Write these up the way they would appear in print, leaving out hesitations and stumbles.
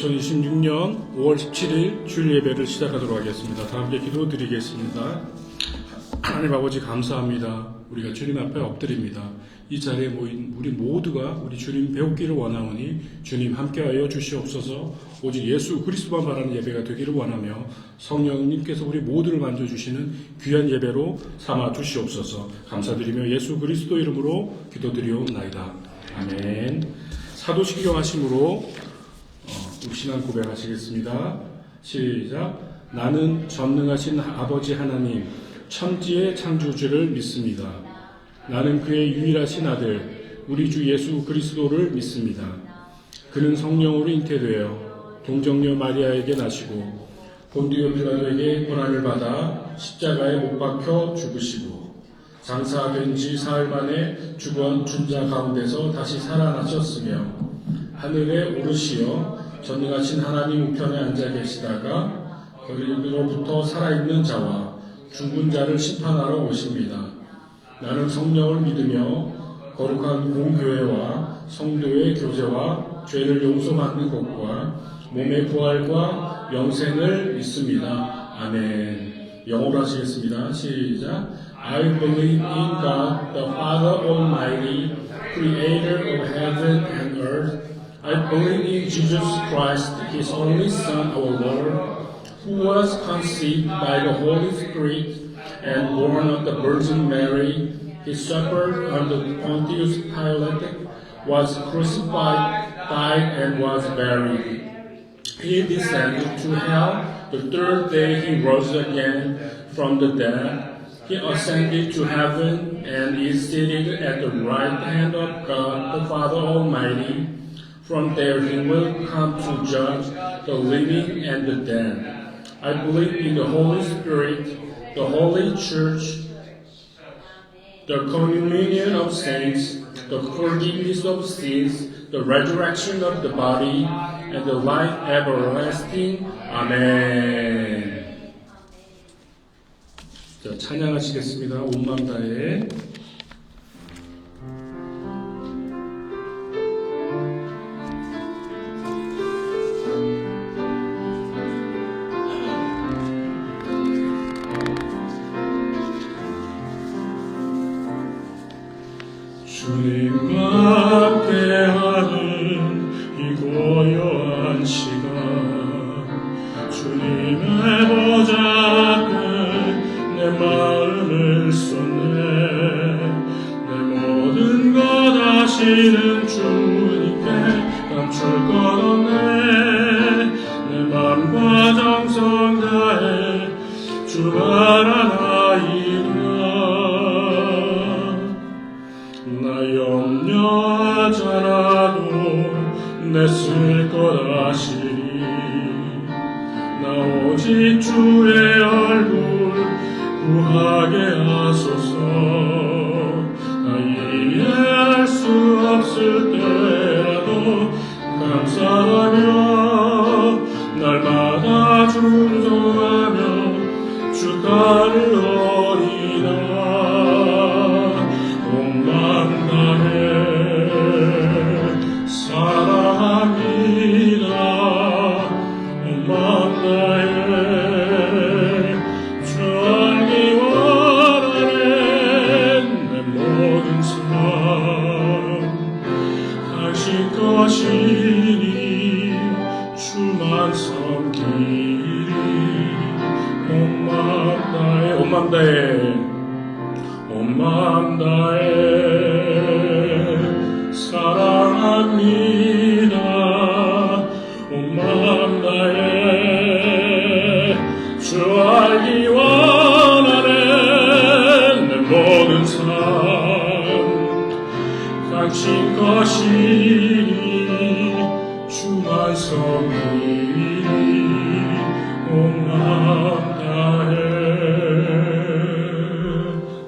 2026년 5월 17일 주일 예배를 시작하도록 하겠습니다. 다 함께 기도드리겠습니다. 하나님 아버지 감사합니다. 우리가 주님 앞에 엎드립니다. 이 자리에 모인 우리 모두가 우리 주님 배우기를 원하오니 주님 함께하여 주시옵소서. 오직 예수 그리스도만 바라는 예배가 되기를 원하며 성령님께서 우리 모두를 만져주시는 귀한 예배로 삼아 주시옵소서. 감사드리며 예수 그리스도 이름으로 기도드리옵나이다. 아멘. 사도신경 하심으로 우리 신앙 고백하시겠습니다. 시작. 나는 전능하신 아버지 하나님 천지의 창조주를 믿습니다. 나는 그의 유일하신 아들 우리 주 예수 그리스도를 믿습니다. 그는 성령으로 잉태되어 동정녀 마리아에게 나시고 본디오 빌라도에게 고난을 받아 십자가에 못 박혀 죽으시고 장사된 지 사흘 만에 죽은 자 가운데서 다시 살아나셨으며 하늘에 오르시어 전능하신 하나님 우편에 앉아 계시다가 거기로부터 살아있는 자와 죽은 자를 심판하러 오십니다. 나는 성령을 믿으며 거룩한 공교회와 성도의 교제와 죄를 용서받는 것과 몸의 부활과 영생을 믿습니다. 아멘. 영어로 하시겠습니다. 시작. I believe in God, the Father Almighty, Creator of heaven and earth. I believe in Jesus Christ, His only Son, our Lord, who was conceived by the Holy Spirit and born of the Virgin Mary. He suffered under Pontius Pilate, was crucified, died, and was buried. He descended to hell. The third day he rose again from the dead. He ascended to heaven and is seated at the right hand of God, the Father Almighty. From there he will come to judge the living and the dead. I believe in the Holy Spirit, the Holy Church, the communion of saints, the forgiveness of sins, the resurrection of the body, and the life everlasting. 아멘. 자, 찬양하시겠습니다. 온 마음 다해. 주님과 함께하는 이 고요한 시간 주님의 보좌 앞에 내 마음을 쏟네 내 모든 것 아시는 주님께 감출 것 없네 내 맘과 정성 다해 주 바라나이다 나 염려하지 않아도 내 쓸 것 아시리 나 오직 주의 얼굴 구하게 하소서 나 이해할 수 없을 때라도 감사하며 날마다 순종하며 주 따르리라 주만 섬기리 온 마음 다해 사랑합니다 온 마음 다해 주 알기 원하네 내 모든 삶 당신 것이니 주만 섬기리 온 마음 다해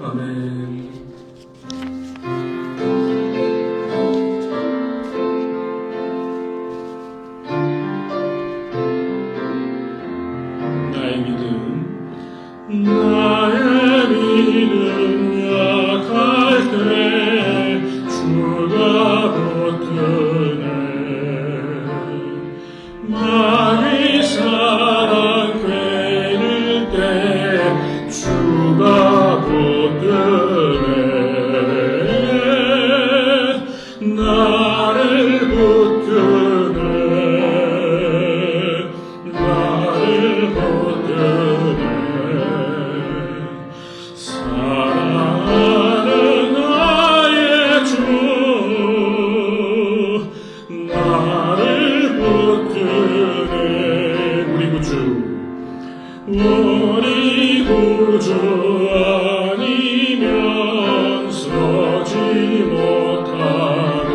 아멘. 나의 믿음 약할 때 주가 붙드네 영원히 구주 아니면 서지 못하네.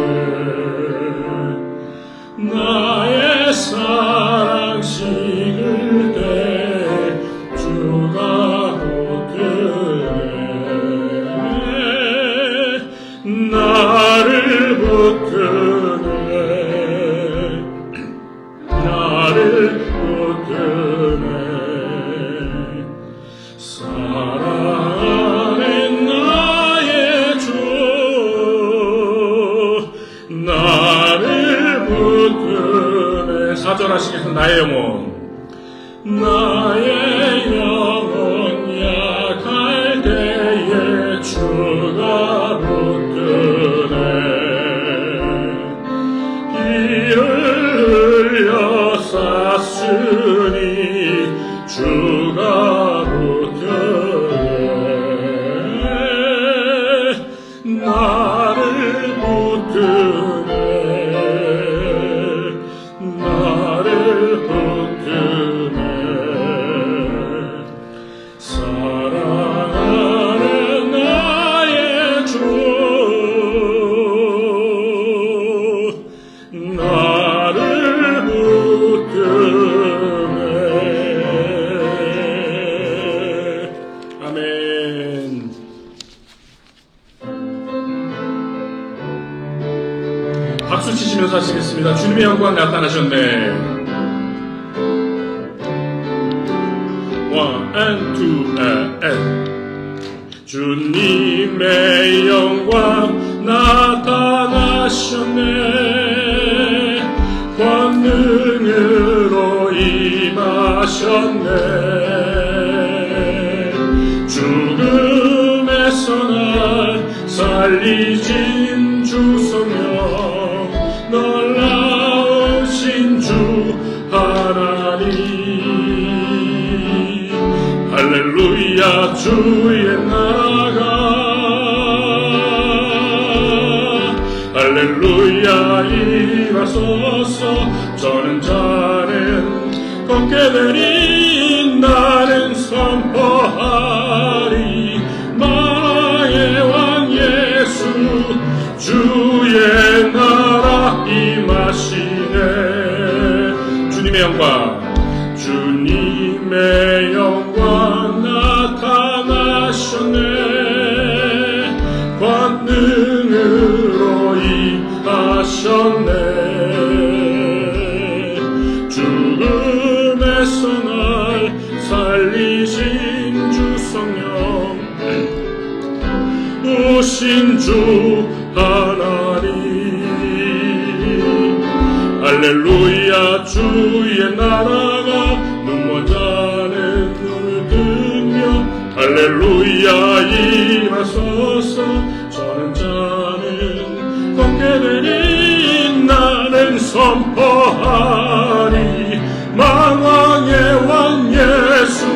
나의 사랑 식을 때 주가 붙드네. 나를 붙드네. 나를 붙드네. 사랑하는 나의 주 나를 붙드네. 사절하시겠어. 나의 영혼 나의 영혼 약할 때에 주가 붙드네. 이를 흘려 쌌으니 주가 붙드네. 나를 붙드네. 나를 붙드네. 사랑하는 나의 주 나를 붙드네. 아멘. 박수 치시면서 하시겠습니다. 주님의 영광 나타나셨네. One and two and 주님의 영광 나타나셨네. 권능으로 임하셨네. 죽음에서 날 살리신 주 성령 놀라우신 주 하나님. 할렐루야 주의 나라가 할렐루야 일어서서 저는 자는 걷게 되리. 나는 선포하리. 만왕의 왕 예수 주의 나라 임하시네. 주님의 영광 주님의 영광 나타나셨네. 권능으로 임하셨네. 죽음에서 날 살리신 주 성령 오신 주 하나님. 할렐루야 주의 나라가 눈먼 자는 눈을 뜨며 할렐루야 임하소서. 저는 자는 걷게 되니. 나는 선포하리. 만왕의 왕 예수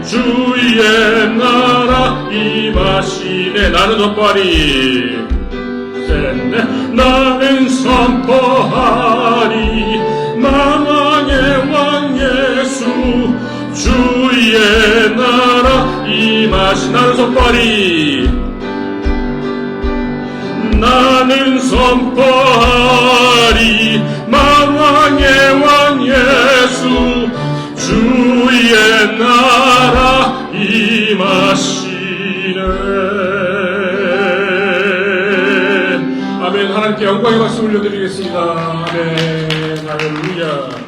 주의 나라 임하시네. 나는 선포하리. 나는 선포하리. 만왕의 왕 예수 주의 나라 임하시. 나는 선포하리. 나는 선포하리. 만왕의 왕 예수 주의 나라 임하시네. 아멘. 하나님께 영광의 박수 올려드리겠습니다. 아멘. 할렐루야.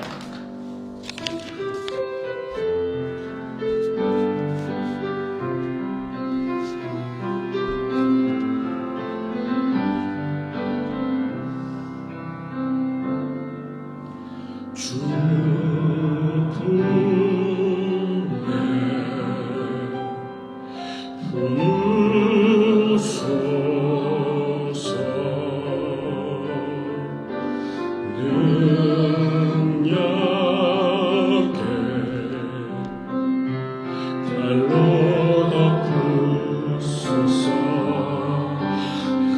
주 품에 부소서. 능력에 달로 덮으소서.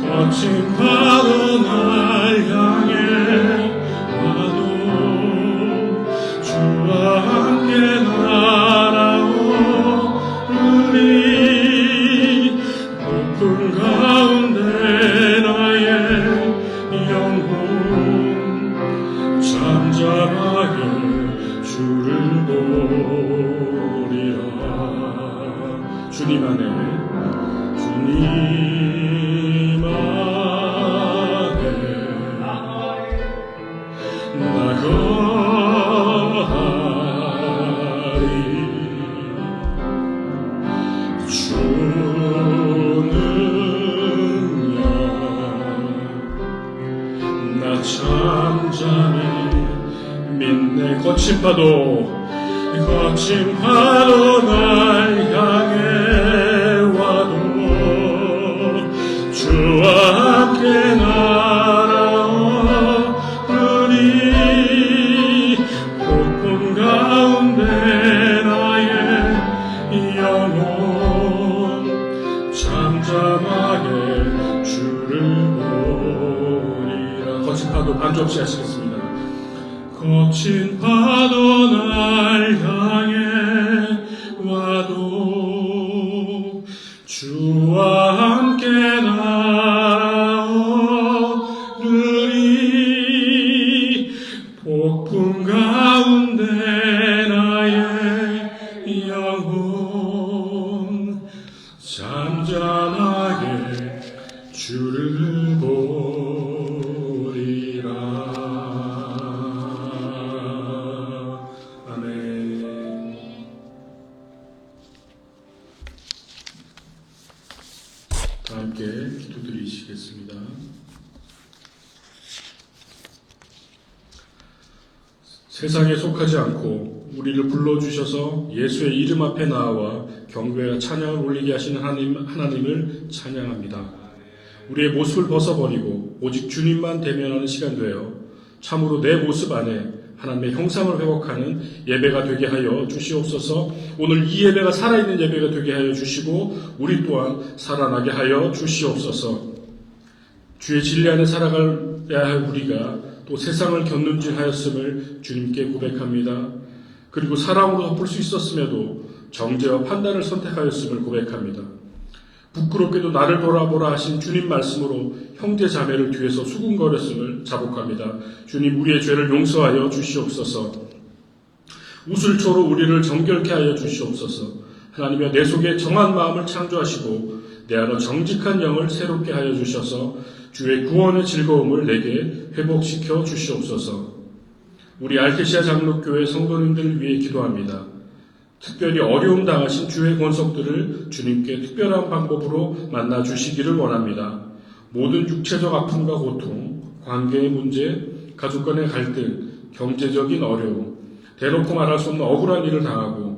거친 파도 날 향해 와도 주와 함께 날아오리. 주님 안에 주님 안에 나 거하리 주는 나 잠잠히 믿네. 거친 파도 날 향해 와도 주와 함께 날아오르니 폭풍 가운데 나의 영혼 잠잠하게 주를 보리라. 거친 파도 반주 없이 하시겠습니다. 거친 파도 날 향해 와도 주와 함께 날아오르니 폭풍 가운데 나의 영혼 잠잠하게 주를 보리라. 함께 기도드리시겠습니다. 세상에 속하지 않고 우리를 불러주셔서 예수의 이름 앞에 나와 경배와 찬양을 올리게 하시는 하나님을 찬양합니다. 우리의 모습을 벗어버리고 오직 주님만 대면하는 시간 되어 참으로 내 모습 안에 하나님의 형상을 회복하는 예배가 되게 하여 주시옵소서. 오늘 이 예배가 살아있는 예배가 되게 하여 주시고 우리 또한 살아나게 하여 주시옵소서. 주의 진리 안에 살아가야 할 우리가 또 세상을 견눈질하였음을 주님께 고백합니다. 그리고 사랑으로 덮을 수 있었음에도 정죄와 판단을 선택하였음을 고백합니다. 부끄럽게도 나를 돌아보라 하신 주님 말씀으로 형제 자매를 뒤에서 수군거렸음을 자복합니다. 주님, 우리의 죄를 용서하여 주시옵소서. 우슬초로 우리를 정결케 하여 주시옵소서. 하나님이여, 내 속에 정한 마음을 창조하시고 내 안에 정직한 영을 새롭게 하여 주셔서 주의 구원의 즐거움을 내게 회복시켜 주시옵소서. 우리 알테시아 장로교회 성도님들을 위해 기도합니다. 특별히 어려움 당하신 주의 권속들을 주님께 특별한 방법으로 만나 주시기를 원합니다. 모든 육체적 아픔과 고통, 관계의 문제, 가족 간의 갈등, 경제적인 어려움, 대놓고 말할 수 없는 억울한 일을 당하고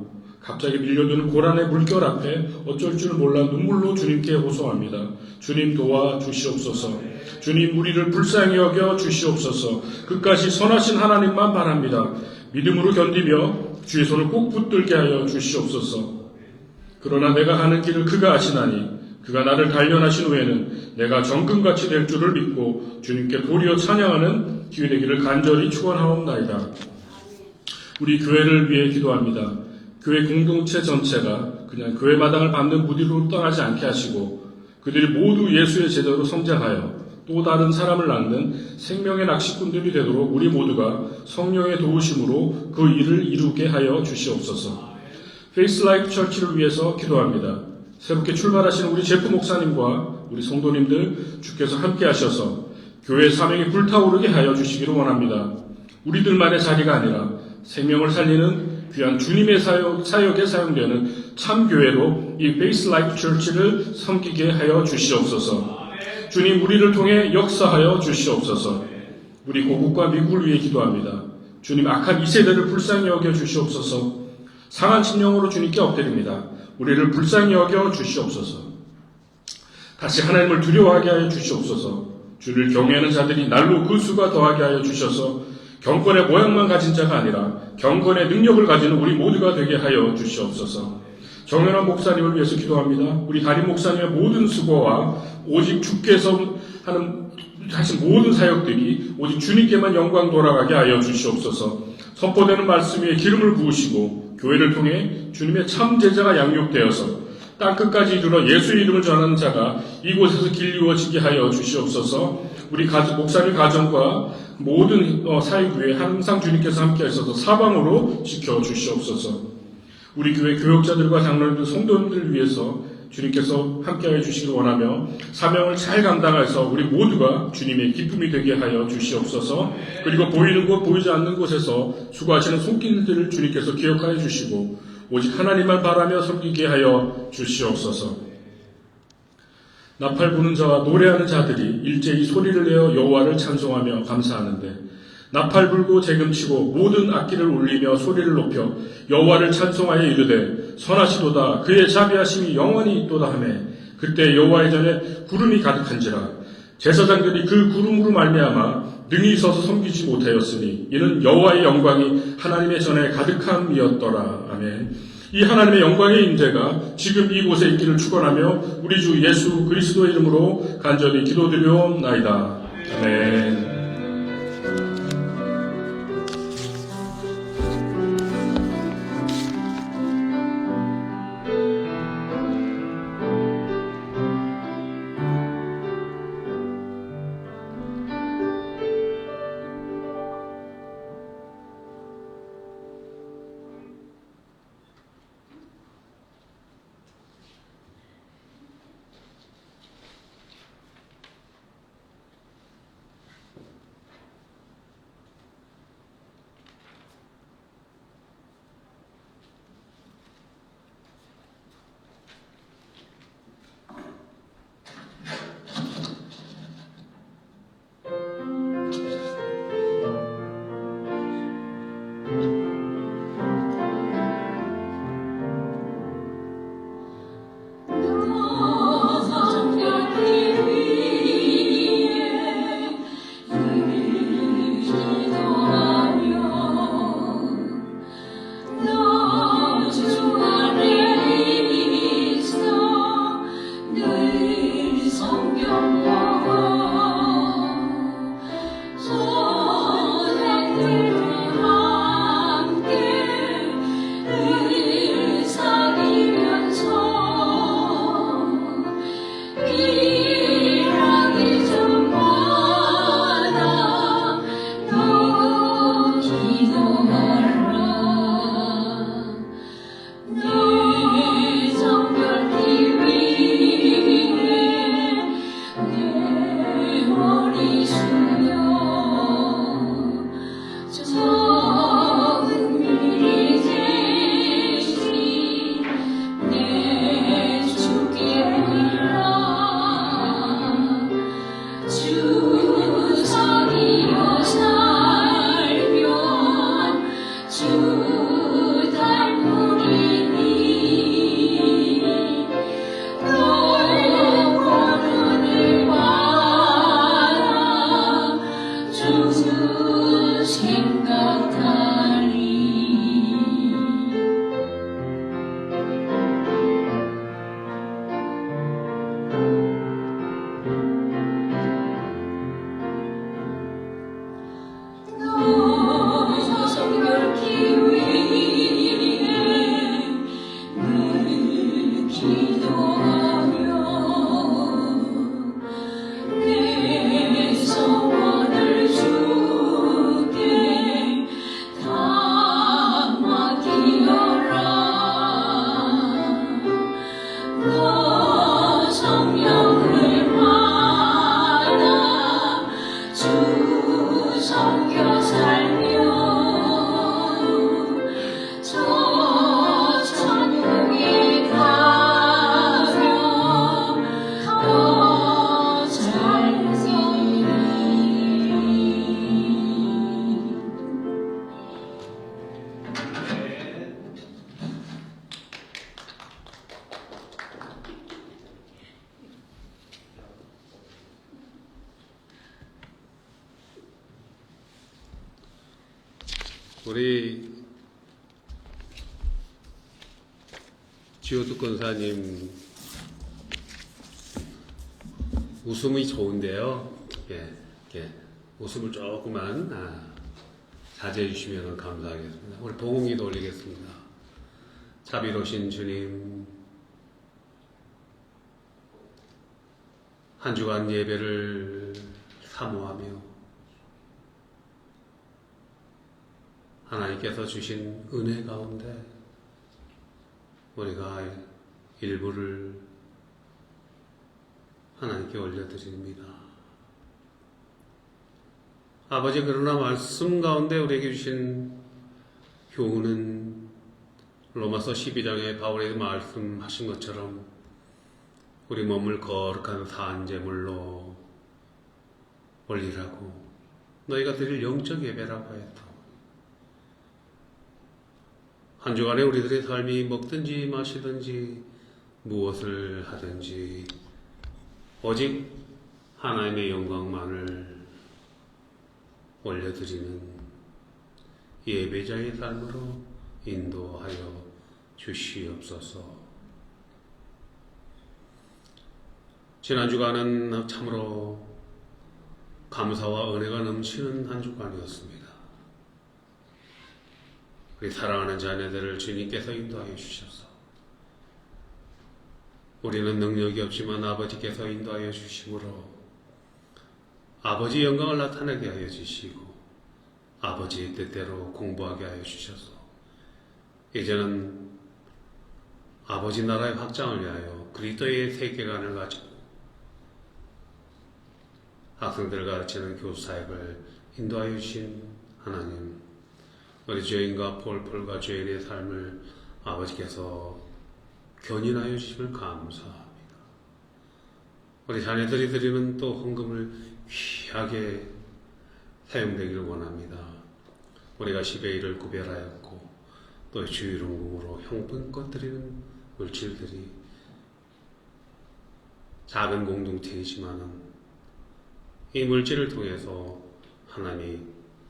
갑자기 밀려드는 고난의 물결 앞에 어쩔 줄 몰라 눈물로 주님께 호소합니다. 주님, 도와 주시옵소서. 주님, 우리를 불쌍히 여겨 주시옵소서. 끝까지 선하신 하나님만 바랍니다. 믿음으로 견디며 주의 손을 꼭 붙들게 하여 주시옵소서. 그러나 내가 가는 길을 그가 아시나니 그가 나를 단련하신 후에는 내가 정금같이 될 줄을 믿고 주님께 도리어 찬양하는 기회 되기를 간절히 축원하옵나이다. 우리 교회를 위해 기도합니다. 교회 공동체 전체가 그냥 교회 마당을 밟는 무리로 떠나지 않게 하시고 그들이 모두 예수의 제자로 성장하여 또 다른 사람을 낳는 생명의 낚시꾼들이 되도록 우리 모두가 성령의 도우심으로 그 일을 이루게 하여 주시옵소서. 페이스 라이프 처치를 위해서 기도합니다. 새롭게 출발하신 우리 제프 목사님과 우리 성도님들 주께서 함께 하셔서 교회 사명이 불타오르게 하여 주시기를 원합니다. 우리들만의 자리가 아니라 생명을 살리는 귀한 주님의 사역에 사용되는 참교회로 이 페이스 라이프 처치를 섬기게 하여 주시옵소서. 주님, 우리를 통해 역사하여 주시옵소서. 우리 고국과 미국을 위해 기도합니다. 주님, 악한 이 세대를 불쌍히 여겨 주시옵소서. 상한 심령으로 주님께 엎드립니다. 우리를 불쌍히 여겨 주시옵소서. 다시 하나님을 두려워하게 하여 주시옵소서. 주를 경외하는 자들이 날로 그 수가 더하게 하여 주셔서 경건의 모양만 가진 자가 아니라 경건의 능력을 가지는 우리 모두가 되게 하여 주시옵소서. 정연한 목사님을 위해서 기도합니다. 우리 담임 목사님의 모든 수고와 오직 주께서 하신 모든 사역들이 오직 주님께만 영광 돌아가게 하여 주시옵소서. 선포되는 말씀 위에 기름을 부으시고 교회를 통해 주님의 참 제자가 양육되어서 땅끝까지 이르러 예수의 이름을 전하는 자가 이곳에서 길 이루어지게 하여 주시옵소서. 우리 목사님 가정과 모든 사역 위에 항상 주님께서 함께 하셔서 사방으로 지켜주시옵소서. 우리 교회 교역자들과 장로님들, 성도님들을 위해서 주님께서 함께하여 주시길 원하며 사명을 잘 감당해서 우리 모두가 주님의 기쁨이 되게 하여 주시옵소서. 그리고 보이는 곳 보이지 않는 곳에서 수고하시는 손길들을 주님께서 기억하여 주시고 오직 하나님만 바라며 섬기게 하여 주시옵소서. 나팔 부는 자와 노래하는 자들이 일제히 소리를 내어 여호와를 찬송하며 감사하는데 나팔 불고 재금치고 모든 악기를 울리며 소리를 높여 여호와를 찬송하여 이르되 선하시도다 그의 자비하심이 영원히 있도다 하매 그때 여호와의 전에 구름이 가득한지라 제사장들이 그 구름으로 말미암아 능히 서서 섬기지 못하였으니 이는 여호와의 영광이 하나님의 전에 가득함이었더라. 아멘. 이 하나님의 영광의 임재가 지금 이곳에 있기를 축원하며 우리 주 예수 그리스도의 이름으로 간절히 기도드리옵나이다. 아멘. 우리 지호수 권사님 웃음이 좋은데요. 웃음을 조금만 자제해 주시면 감사하겠습니다. 우리 봉헌기도 올리겠습니다. 자비로우신 주님, 한 주간 예배를 사모하며 하나님께서 주신 은혜 가운데 우리가 일부를 하나님께 올려드립니다. 아버지, 그러나 말씀 가운데 우리에게 주신 교훈은 로마서 12장에 바울이 말씀하신 것처럼 우리 몸을 거룩한 산제물로 올리라고, 너희가 드릴 영적 예배라고 했다. 한 주간에 우리들의 삶이 먹든지 마시든지 무엇을 하든지 오직 하나님의 영광만을 올려드리는 예배자의 삶으로 인도하여 주시옵소서. 지난 주간은 참으로 감사와 은혜가 넘치는 한 주간이었습니다. 우리 사랑하는 자녀들을 주님께서 인도하여 주셔서 우리는 능력이 없지만 아버지께서 인도하여 주심으로 아버지 영광을 나타내게 하여 주시고 아버지의 뜻대로 공부하게 하여 주셔서 이제는 아버지 나라의 확장을 위하여 그리스도의 세계관을 가지고 학생들을 가르치는 교사역을 인도하여 주신 하나님, 우리 죄인과 폴폴과 죄인의 삶을 아버지께서 견인하여 주심을 감사합니다. 우리 자녀들이 드리는 또 헌금을 귀하게 사용되기를 원합니다. 우리가 10의 1을 구별하였고 또 주일원금으로 형편껏 드리는 물질들이 작은 공동체이지만은 이 물질을 통해서 하나님이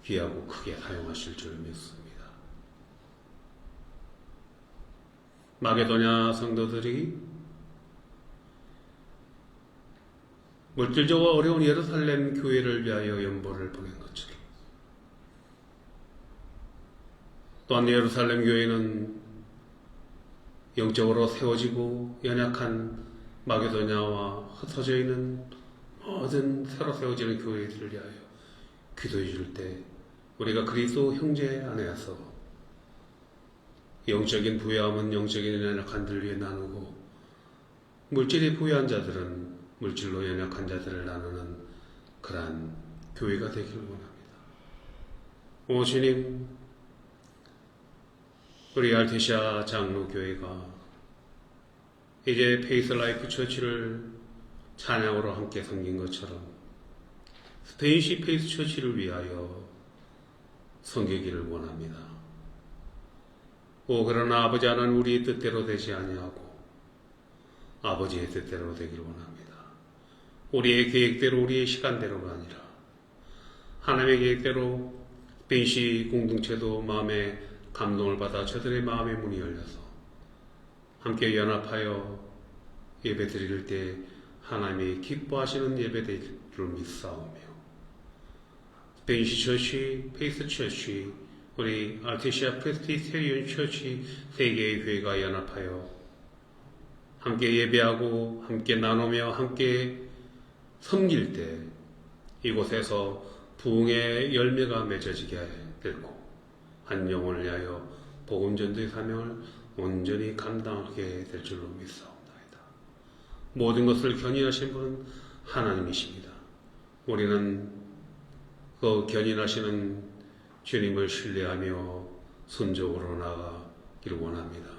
귀하고 크게 사용하실 줄 믿습니다. 마게도냐 성도들이 물질적으로 어려운 예루살렘 교회를 위하여 연보를 보낸 것처럼 또한 예루살렘 교회는 영적으로 세워지고 연약한 마게도냐와 흩어져 있는 모든 새로 세워지는 교회들을 위하여 기도해 줄 때 우리가 그리스도 형제 안에서 영적인 부유함은 영적인 연약한들 위해 나누고 물질이 부유한 자들은 물질로 연약한 자들을 나누는 그러한 교회가 되기를 원합니다. 오 주님, 우리 알테시아 장로교회가 이제 페이스 라이프 처치를 찬양으로 함께 섬긴 것처럼 스페인시 페이스 처치를 위하여 섬기기를 원합니다. 그러나 아버지 하나님, 우리의 뜻대로 되지 아니하고 아버지의 뜻대로 되기를 원합니다. 우리의 계획대로, 우리의 시간대로가 아니라 하나님의 계획대로 스페인시 공동체도 마음에 감동을 받아 저들의 마음의 문이 열려서 함께 연합하여 예배 드릴 때 하나님이 기뻐하시는 예배 될 줄 믿사오며 스페인시 처치, 페이스 처치, 우리 알테시아 프레스티테리온 처치 세 개의 교회가 연합하여 함께 예배하고 함께 나누며 함께 섬길 때 이곳에서 부흥의 열매가 맺어지게 되고 한 영혼을 위하여 복음전도의 사명을 온전히 감당하게 될 줄로 믿사옵나이다. 모든 것을 견인하신 분은 하나님이십니다. 우리는 그 견인하시는 주님을 신뢰하며 순종으로 나아가기를 원합니다.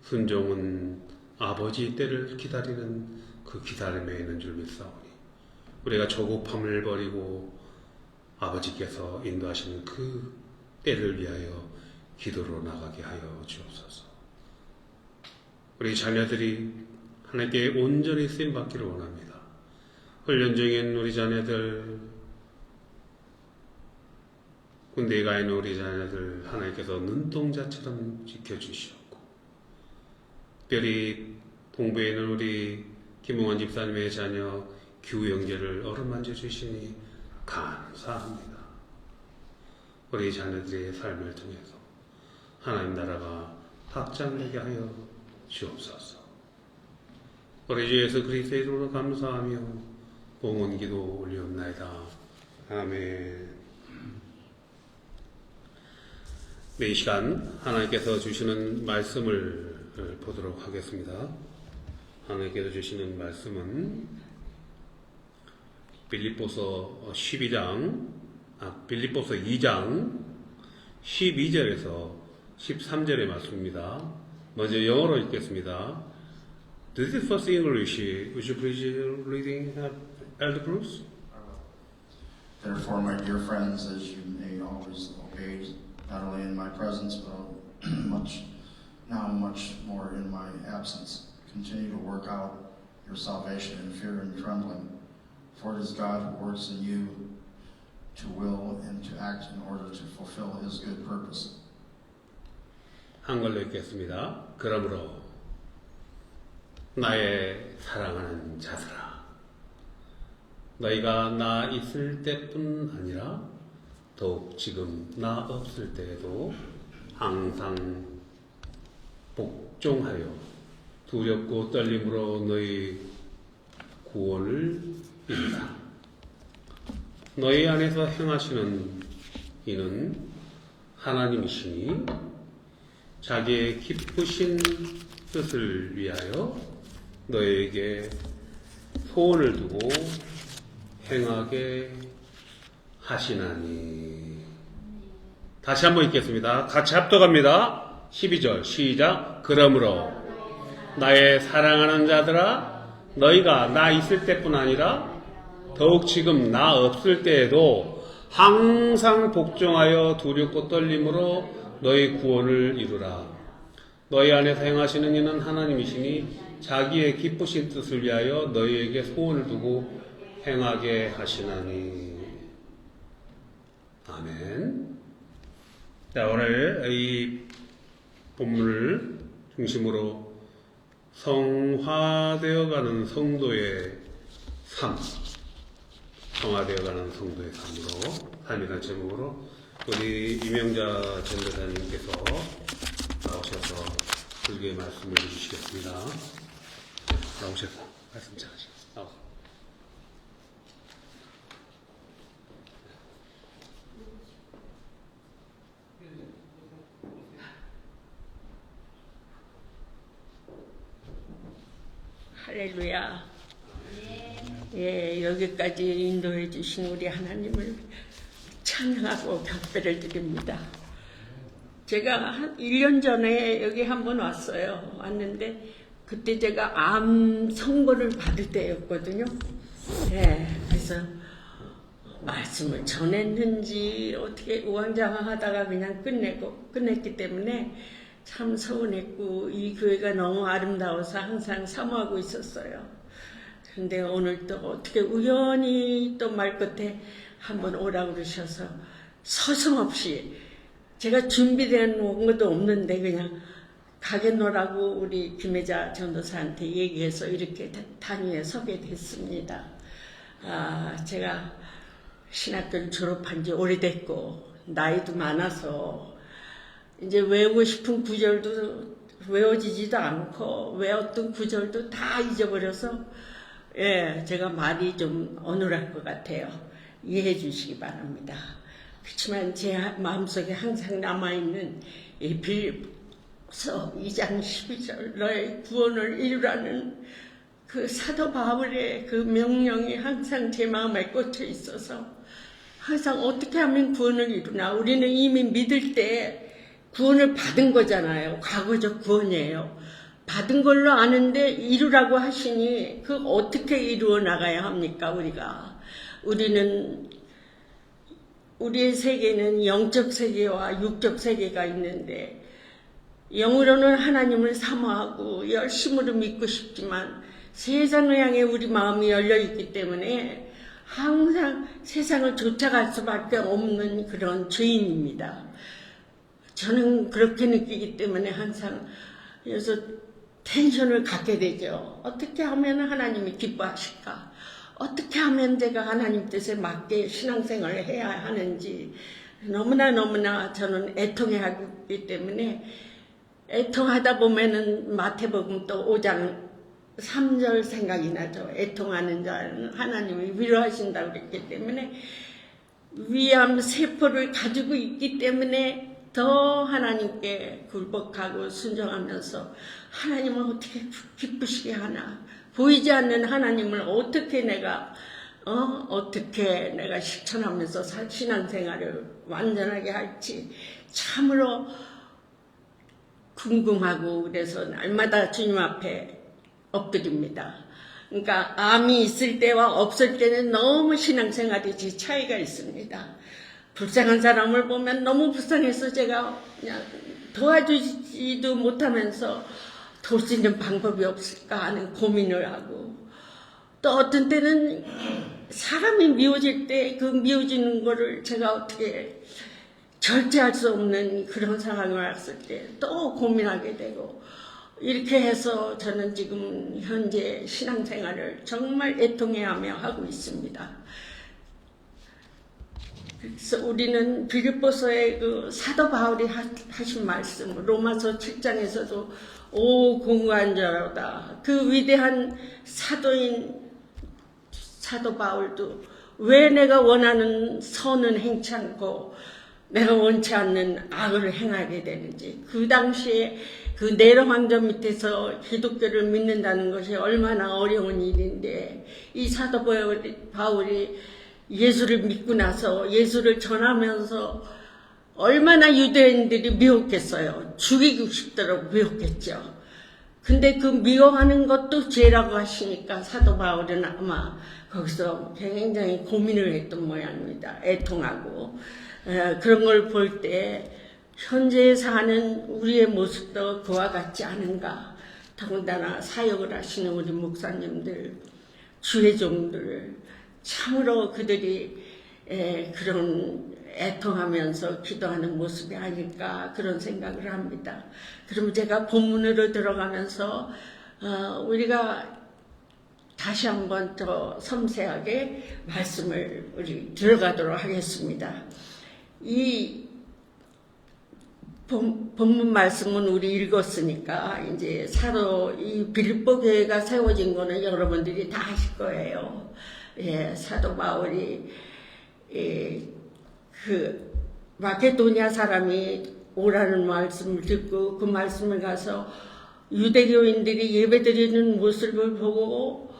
순종은 아버지의 때를 기다리는 그 기다림에 있는 줄 믿사오니 우리가 조급함을 버리고 아버지께서 인도하시는 그 때를 위하여 기도로 나가게 하여 주옵소서. 우리 자녀들이 하나님께 온전히 쓰임받기를 원합니다. 훈련 중인 우리 자녀들, 군대에 가 있는 우리 자녀들 하나님께서 눈동자처럼 지켜주시옵고 특별히 동부에 있는 우리 김홍환 집사님의 자녀 규영재를 어루만져 주시니 감사합니다. 우리 자녀들의 삶을 통해서 하나님 나라가 확장되게 하여 주옵소서. 우리 주 예수 그리스도의 이름으로 감사하며 봉헌 기도 올리옵나이다. 아멘. 이 시간 하나님께서 주시는 말씀을 보도록 하겠습니다. 하나님께서 주시는 말씀은 빌립보서 2장 12절에서 13절의 말씀입니다. 먼저 영어로 읽겠습니다. This is first English. Would you please reading, Elder Bruce? Therefore, my dear friends, as you may always obey, not only in my presence, but much more in my absence, continue to work out your salvation in fear and trembling. For it is God who works in you to will and to act in order to fulfill his good purpose. 한글로 읽겠습니다. 그러므로 나의 사랑하는 자들아, 너희가 나 있을 때뿐 아니라 더욱 지금 나 없을 때에도 항상 복종하여 두렵고 떨림으로 너희 구원을 이루라. 너희 안에서 행하시는 이는 하나님이시니 자기의 기쁘신 뜻을 위하여 너희에게 소원을 두고 행하게 하시나니. 다시 한번 읽겠습니다. 같이 합독합니다. 12절 시작. 그러므로 나의 사랑하는 자들아, 너희가 나 있을 때뿐 아니라 더욱 지금 나 없을 때에도 항상 복종하여 두렵고 떨림으로 너희 구원을 이루라. 너희 안에서 행하시는 이는 하나님이시니 자기의 기쁘신 뜻을 위하여 너희에게 소원을 두고 행하게 하시나니. 아멘. 자, 오늘 이 본문을 중심으로 성화되어가는 성도의 삶, 성화되어가는 성도의 삶으로, 삶이라는 제목으로 우리 이명자 전도사님께서 나오셔서 불교의 말씀을 해주시겠습니다. 나오셔서 말씀 잘하시겠습니다. 할렐루야. 예, 여기까지 인도해 주신 우리 하나님을 찬양하고 경배를 드립니다. 제가 한 1년 전에 여기 한번 왔어요. 왔는데 그때 제가 암 선고를 받을 때였거든요. 예, 그래서 말씀을 전했는지 어떻게 우왕좌왕하다가 그냥 끝냈기 때문에 참 서운했고 이 교회가 너무 아름다워서 항상 사모하고 있었어요. 근데 오늘 또 어떻게 우연히 또 말끝에 한번 오라고 그러셔서 서슴없이 제가 준비된 것도 없는데 그냥 가겠노라고 우리 김혜자 전도사한테 얘기해서 이렇게 단위에 서게 됐습니다. 제가 신학교를 졸업한 지 오래됐고 나이도 많아서 이제 외우고 싶은 구절도 외워지지도 않고 외웠던 구절도 다 잊어버려서 예, 제가 말이 좀 어눌할 것 같아요. 이해해 주시기 바랍니다. 그렇지만 제 마음속에 항상 남아있는 이 빌립보서 2장 12절 너의 구원을 이루라는 그 사도 바울의 그 명령이 항상 제 마음에 꽂혀 있어서 항상 어떻게 하면 구원을 이루나. 우리는 이미 믿을 때 구원을 받은 거잖아요. 과거적 구원이에요. 받은 걸로 아는데 이루라고 하시니 그 어떻게 이루어 나가야 합니까? 우리의 세계는 영적 세계와 육적 세계가 있는데 영으로는 하나님을 사모하고 열심으로 믿고 싶지만 세상을 향해 우리 마음이 열려있기 때문에 항상 세상을 쫓아갈 수밖에 없는 그런 죄인입니다. 저는 그렇게 느끼기 때문에 항상 그래서 텐션을 갖게 되죠. 어떻게 하면 하나님이 기뻐하실까? 어떻게 하면 제가 하나님 뜻에 맞게 신앙생활을 해야 하는지 너무나 저는 애통해하기 때문에 애통하다 보면은 마태복음 또 5장 3절 생각이 나죠. 애통하는 자는 하나님이 위로하신다고 그랬기 때문에 위암 세포를 가지고 있기 때문에 더 하나님께 굴복하고 순종하면서 하나님을 어떻게 기쁘시게 하나, 보이지 않는 하나님을 어떻게 내가 실천하면서 신앙생활을 완전하게 할지 참으로 궁금하고, 그래서 날마다 주님 앞에 엎드립니다. 그러니까 암이 있을 때와 없을 때는 너무 신앙생활이 차이가 있습니다. 불쌍한 사람을 보면 너무 불쌍해서 제가 그냥 도와주지도 못하면서 도울 수 있는 방법이 없을까 하는 고민을 하고, 또 어떤 때는 사람이 미워질 때 그 미워지는 거를 제가 어떻게 절제할 수 없는 그런 상황이 왔을 때 또 고민하게 되고, 이렇게 해서 저는 지금 현재 신앙생활을 정말 애통해하며 하고 있습니다. 그래서 우리는 빌립보서의 그 사도 바울이 하신 말씀, 로마서 7장에서도 오 공고한 자로다, 그 위대한 사도인 사도 바울도 왜 내가 원하는 선은 행치 않고 내가 원치 않는 악을 행하게 되는지, 그 당시에 그 네로 황제 밑에서 기독교를 믿는다는 것이 얼마나 어려운 일인데, 이 사도 바울이 예수를 믿고 나서 예수를 전하면서 얼마나 유대인들이 미웠겠어요. 죽이고 싶도록 미웠겠죠. 근데 그 미워하는 것도 죄라고 하시니까 사도 바울은 아마 거기서 굉장히 고민을 했던 모양입니다. 애통하고. 그런 걸 볼 때 현재 사는 우리의 모습도 그와 같지 않은가. 더군다나 사역을 하시는 우리 목사님들, 주의 종들, 참으로 그들이 그런 애통하면서 기도하는 모습이 아닐까, 그런 생각을 합니다. 그럼 제가 본문으로 들어가면서 우리가 다시 한번 더 섬세하게 말씀을 우리 들어가도록 하겠습니다. 이 본문 말씀은 우리 읽었으니까 이제 이 빌립보 교회가 세워진 거는 여러분들이 다 아실 거예요. 예, 사도 바울이 그 마케도니아 사람이 오라는 말씀을 듣고 그 말씀을 가서 유대교인들이 예배드리는 모습을 보고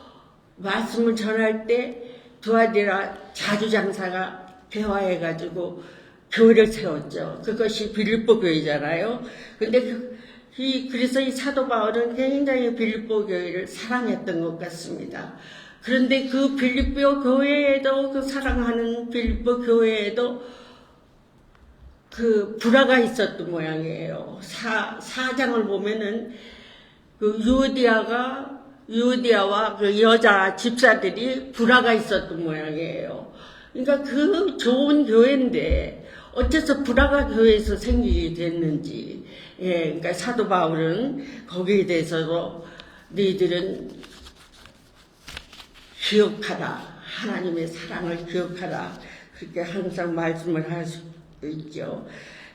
말씀을 전할 때 두아디라 자주장사가 대화해가지고 교회를 세웠죠. 그것이 빌립보 교회잖아요. 근데 그래서 이 사도 바울은 굉장히 빌립보 교회를 사랑했던 것 같습니다. 그런데 그 빌립보 교회에도, 그 사랑하는 빌립보 교회에도 그 불화가 있었던 모양이에요. 4장을 보면은 그 유디아와 그 여자 집사들이 불화가 있었던 모양이에요. 그러니까 그 좋은 교회인데 어째서 불화가 교회에서 생기게 됐는지, 그러니까 사도 바울은 거기에 대해서도 너희들은 기억하라, 하나님의 사랑을 기억하라, 그렇게 항상 말씀을 할 수 있죠.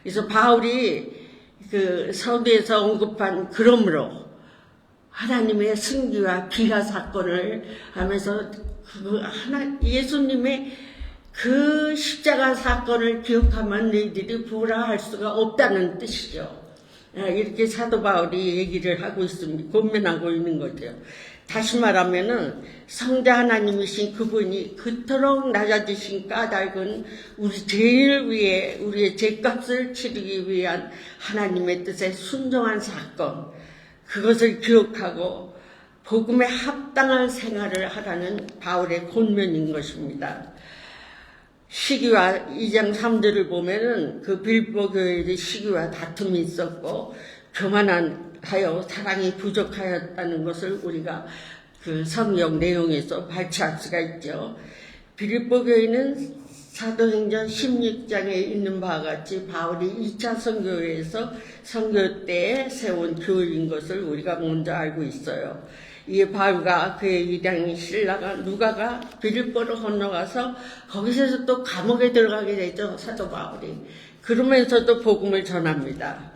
그래서 바울이 그 서두에서 언급한 그러므로 하나님의 승리와 비가 사건을 하면서 예수님의 그 십자가 사건을 기억하면 너희들이 불화할 수가 없다는 뜻이죠. 이렇게 사도 바울이 얘기를 하고 있습니다. 권면하고 있는 거죠. 다시 말하면은 성자 하나님이신 그분이 그토록 낮아지신 까닭은 우리 죄인을 위해 우리의 죄값을 치르기 위한 하나님의 뜻에 순종한 사건, 그것을 기억하고 복음에 합당한 생활을 하라는 바울의 권면인 것입니다. 시기와 2장 3절을 보면은 그 빌립보 교회의 시기와 다툼이 있었고 교만하여 사랑이 부족하였다는 것을 우리가 그 성경 내용에서 발췌할 수가 있죠. 빌립보 교회는 사도행전 16장에 있는 바와 같이 바울이 2차 선교회에서 선교 때 세운 교회인 것을 우리가 먼저 알고 있어요. 이 바울과 그의 이장인 신라가 누가가 빌립보로 건너가서 거기서 또 감옥에 들어가게 되죠. 사도 바울이. 그러면서도 복음을 전합니다.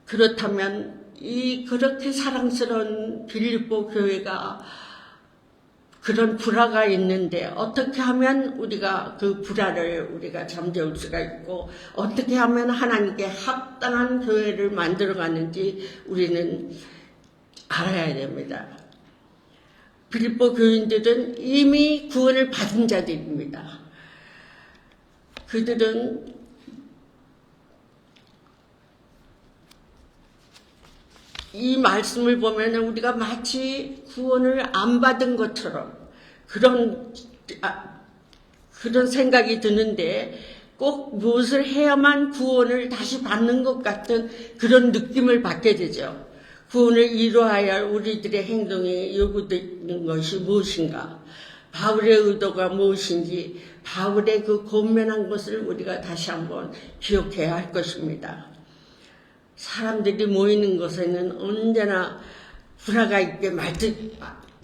그렇다면 이 그렇게 사랑스러운 빌립보 교회가 그런 불화가 있는데 어떻게 하면 우리가 그 불화를 우리가 잠재울 수가 있고 어떻게 하면 하나님께 합당한 교회를 만들어가는지 우리는 알아야 됩니다. 빌립보 교인들은 이미 구원을 받은 자들입니다. 그들은 이 말씀을 보면 우리가 마치 구원을 안 받은 것처럼 그런 생각이 드는데 꼭 무엇을 해야만 구원을 다시 받는 것 같은 그런 느낌을 받게 되죠. 구원을 이루어야 할 우리들의 행동에 요구되는 것이 무엇인가? 바울의 의도가 무엇인지 바울의 그 권면한 것을 우리가 다시 한번 기억해야 할 것입니다. 사람들이 모이는 곳에는 언제나 불화가 있게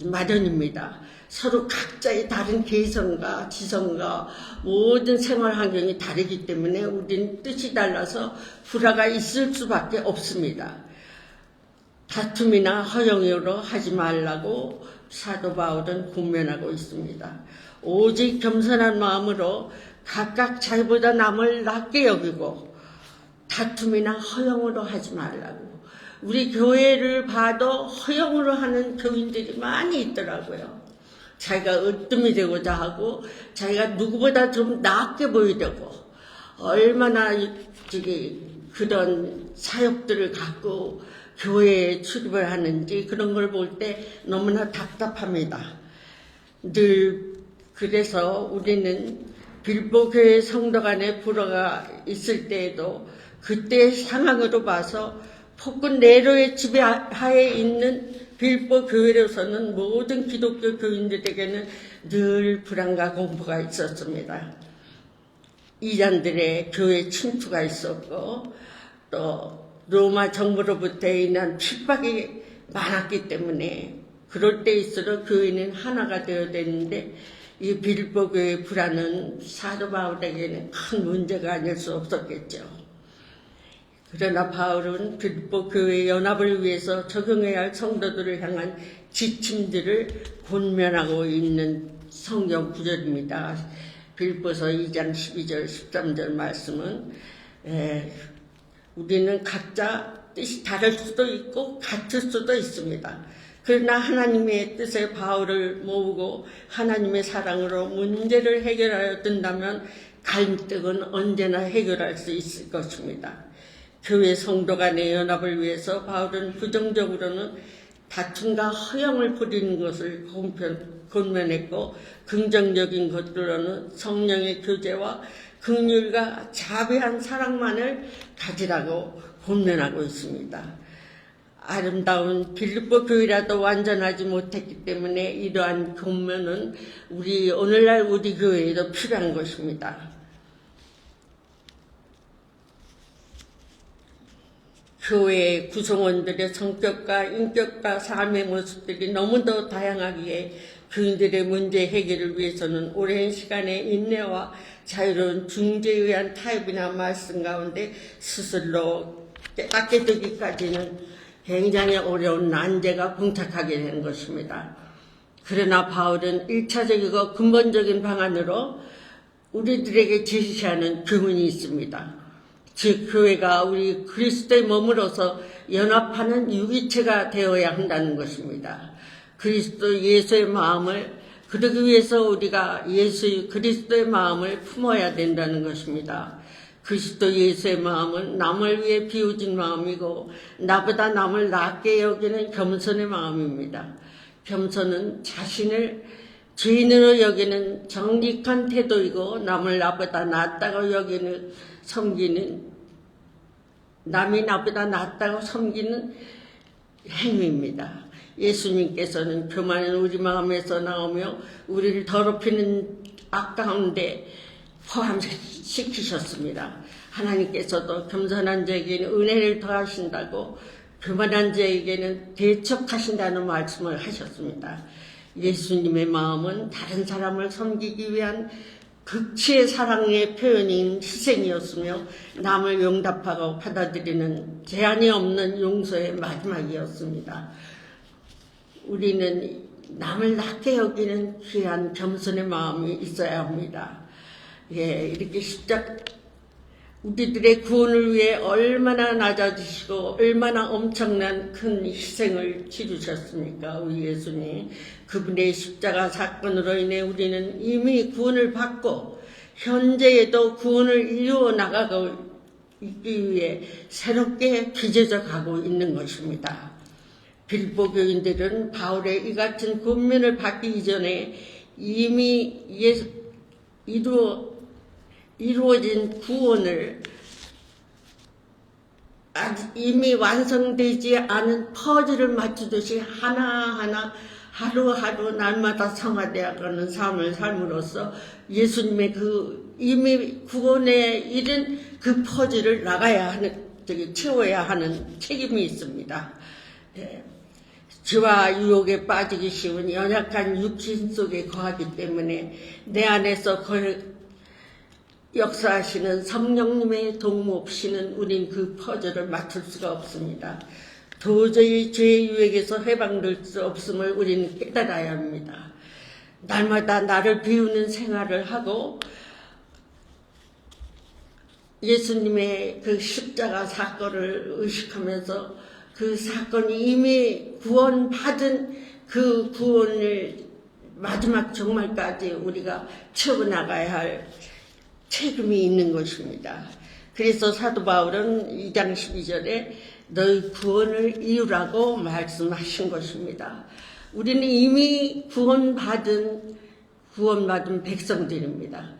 마련입니다. 서로 각자의 다른 개성과 지성과 모든 생활 환경이 다르기 때문에 우리는 뜻이 달라서 불화가 있을 수밖에 없습니다. 다툼이나 허영으로 하지 말라고 사도 바울은 권면하고 있습니다. 오직 겸손한 마음으로 각각 자기보다 남을 낮게 여기고 다툼이나 허영으로 하지 말라고. 우리 교회를 봐도 허영으로 하는 교인들이 많이 있더라고요. 자기가 으뜸이 되고자 하고 자기가 누구보다 좀 낫게 보이려고 얼마나 그런 사역들을 갖고 교회에 출입을 하는지 그런 걸 볼 때 너무나 답답합니다. 늘 그래서 우리는 빌립보 교회 성도 간에 불화가 있을 때에도 그때의 상황으로 봐서 폭군 네로의 지배하에 있는 빌립보 교회로서는 모든 기독교 교인들에게는 늘 불안과 공포가 있었습니다. 이단들의 교회 침투가 있었고 또 로마 정부로부터 인한 핍박이 많았기 때문에 그럴 때일수록 교회는 하나가 되어야 되는데 이 빌립보 교회의 불안은 사도 바울에게는 큰 문제가 아닐 수 없었겠죠. 그러나 바울은 빌립보 교회 연합을 위해서 적용해야 할 성도들을 향한 지침들을 권면하고 있는 성경 구절입니다. 빌립보서 2장 12절 13절 말씀은 우리는 각자 뜻이 다를 수도 있고 같을 수도 있습니다. 그러나 하나님의 뜻에 바울을 모으고 하나님의 사랑으로 문제를 해결하여 든다면 갈등은 언제나 해결할 수 있을 것입니다. 교회 성도 간의 연합을 위해서 바울은 부정적으로는 다툼과 허영을 부리는 것을 권면했고 긍정적인 것으로는 성령의 교제와 긍휼과 자비한 사랑만을 가지라고 권면하고 있습니다. 아름다운 빌립보 교회라도 완전하지 못했기 때문에 이러한 권면은 오늘날 우리 교회에도 필요한 것입니다. 교회의 구성원들의 성격과 인격과 삶의 모습들이 너무도 다양하기에 교인들의 문제 해결을 위해서는 오랜 시간의 인내와 자유로운 중재에 의한 타협이나 말씀 가운데 스스로 깨닫게 되기까지는 굉장히 어려운 난제가 봉착하게 되는 것입니다. 그러나 바울은 1차적이고 근본적인 방안으로 우리들에게 제시하는 교훈이 있습니다. 즉 교회가 우리 그리스도의 몸으로서 연합하는 유기체가 되어야 한다는 것입니다. 그리스도 예수의 마음을 그러기 위해서 우리가 그리스도의 마음을 품어야 된다는 것입니다. 그리스도 예수의 마음은 남을 위해 비우진 마음이고 나보다 남을 낮게 여기는 겸손의 마음입니다. 겸손은 자신을 죄인으로 여기는 정직한 태도이고 남을 나보다 낫다고 여기는 남이 나보다 낫다고 섬기는 행위입니다. 예수님께서는 교만은 우리 마음에서 나오며 우리를 더럽히는 악 가운데 포함시키셨습니다. 하나님께서도 겸손한 자에게는 은혜를 더하신다고 교만한 자에게는 대척하신다는 말씀을 하셨습니다. 예수님의 마음은 다른 사람을 섬기기 위한 극치의 사랑의 표현인 희생이었으며 남을 용납하고 받아들이는 제한이 없는 용서의 마지막이었습니다. 우리는 남을 낮게 여기는 귀한 겸손의 마음이 있어야 합니다. 예, 이렇게 우리들의 구원을 위해 얼마나 낮아지시고 얼마나 엄청난 큰 희생을 치르셨습니까? 우리 예수님. 그분의 십자가 사건으로 인해 우리는 이미 구원을 받고 현재에도 구원을 이루어 나가고 있기 위해 새롭게 빚어져 가고 있는 것입니다. 빌보 교인들은 바울의 이 같은 권면을 받기 이전에 이미 이루어진 구원을 아직 이미 완성되지 않은 퍼즐을 맞추듯이 하나하나 하루하루 날마다 성화되어가는 삶을 삶으로써 예수님의 그 이미 구원에 이른 그 퍼즐을 채워야 하는 책임이 있습니다. 예. 죄와 유혹에 빠지기 쉬운 연약한 육신 속에 거하기 때문에 내 안에서 역사하시는 성령님의 도움 없이는 우린 그 퍼즐을 맞출 수가 없습니다. 도저히 죄의 유혹에서 해방될 수 없음을 우리는 깨달아야 합니다. 날마다 나를 비우는 생활을 하고 예수님의 그 십자가 사건을 의식하면서 그 사건이 이미 구원받은 그 구원을 마지막 종말까지 우리가 채워나가야 할 책임이 있는 것입니다. 그래서 사도 바울은 2장 12절에 너희 구원을 이루라고 말씀하신 것입니다. 우리는 이미 구원받은 백성들입니다.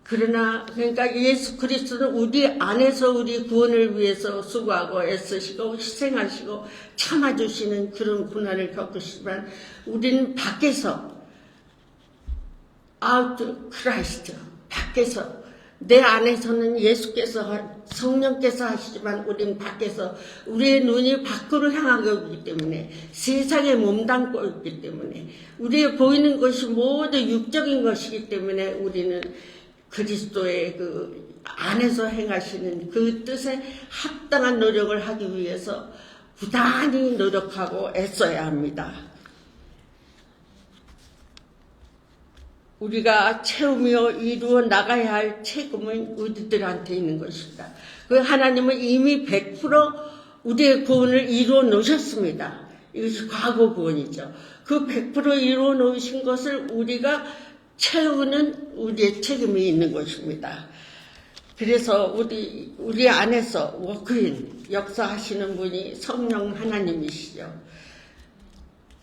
그러니까 예수 그리스도는 우리 안에서 우리 구원을 위해서 수고하고 애쓰시고 희생하시고 참아주시는 그런 고난을 겪으시지만 우리는 밖에서 out Christ 밖에서 내 안에서는 예수께서 성령께서 하시지만 우리는 밖에서 우리의 눈이 밖으로 향하고 있기 때문에 세상에 몸담고 있기 때문에 우리의 보이는 것이 모두 육적인 것이기 때문에 우리는 그리스도의 그 안에서 행하시는 그 뜻에 합당한 노력을 하기 위해서 부단히 노력하고 애써야 합니다. 우리가 채우며 이루어 나가야 할 책임은 우리들한테 있는 것입니다. 그 하나님은 이미 100% 우리의 구원을 이루어 놓으셨습니다. 이것이 과거 구원이죠. 그 100% 이루어 놓으신 것을 우리가 채우는 우리의 책임이 있는 것입니다. 그래서 우리 안에서 워크인 역사하시는 분이 성령 하나님이시죠.